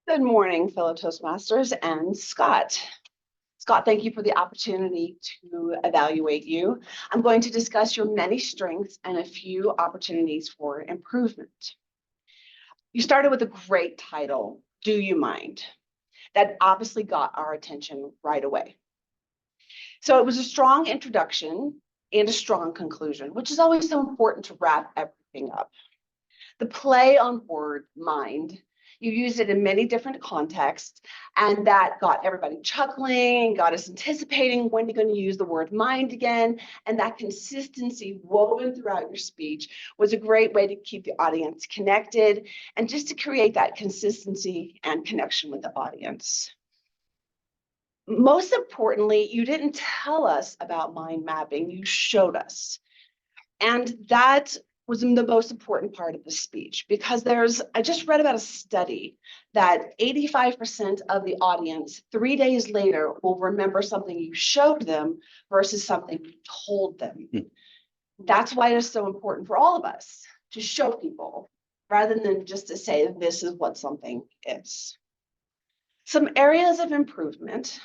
Good morning, fellow Toastmasters and Scott. Scott, thank you for the opportunity to evaluate you. I'm going to discuss your many strengths and a few opportunities for improvement. You started with a great title, Do You Mind? That obviously got our attention right away. So it was a strong introduction and a strong conclusion, which is always so important to wrap everything up. The play on word mind, you used it in many different contexts, and that got everybody chuckling, got us anticipating when you're going to use the word mind again. And that consistency woven throughout your speech was a great way to keep the audience connected and just to create that consistency and connection with the audience. Most importantly, you didn't tell us about mind mapping, you showed us. And that was the most important part of the speech, because I just read about a study that 85% of the audience 3 days later will remember something you showed them versus something you told them. That's why it is so important for all of us to show people rather than just to say this is what something is. Some areas of improvement.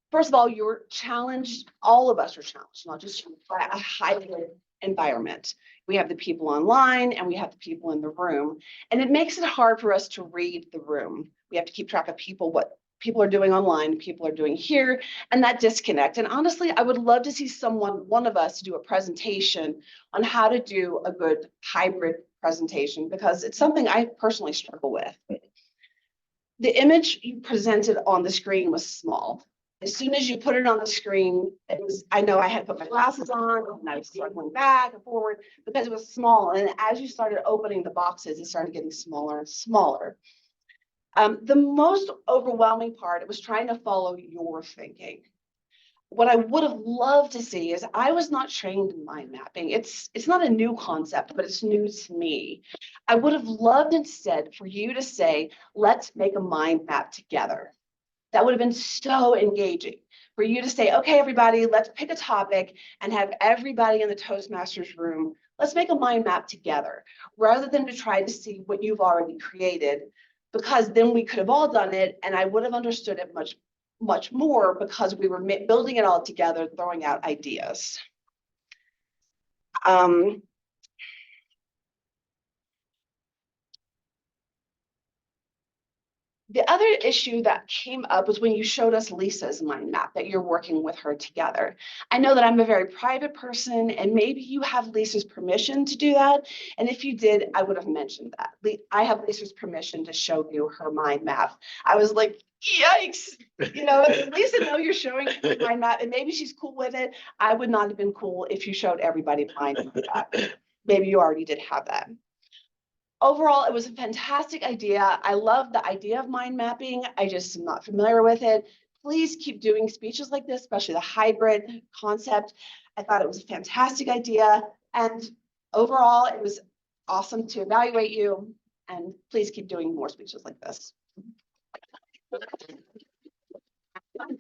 First of all, you're challenged, all of us are challenged, not just you, by a hybrid environment. We have the people online and we have the people in the room, and it makes it hard for us to read the room. We have to keep track of what people are doing online, people are doing here, and that disconnect. And honestly, I would love to see one of us do a presentation on how to do a good hybrid presentation, because it's something I personally struggle with. The image you presented on the screen was small. As soon as you put it on the screen, I know I had to put my glasses on and I was struggling back and forward because it was small. And as you started opening the boxes, it started getting smaller and smaller. The most overwhelming part, it was trying to follow your thinking. What I would have loved to see is I was not trained in mind mapping. It's not a new concept, but it's new to me. I would have loved instead for you to say, let's make a mind map together. That would have been so engaging for you to say, okay, everybody, let's pick a topic and have everybody in the Toastmasters room. Let's make a mind map together rather than to try to see what you've already created, because then we could have all done it and I would have understood it much more because we were building it all together, throwing out ideas. The other issue that came up was when you showed us Lisa's mind map, that you're working with her together. I know that I'm a very private person, and maybe you have Lisa's permission to do that. And if you did, I would have mentioned that. I have Lisa's permission to show you her mind map. I was like, yikes, Lisa, know you're showing her mind map, and maybe she's cool with it. I would not have been cool if you showed everybody mind map. Maybe you already did have that. Overall, it was a fantastic idea. I love the idea of mind mapping. I just am not familiar with it. Please keep doing speeches like this, especially the hybrid concept. I thought it was a fantastic idea. And overall, it was awesome to evaluate you. And please keep doing more speeches like this.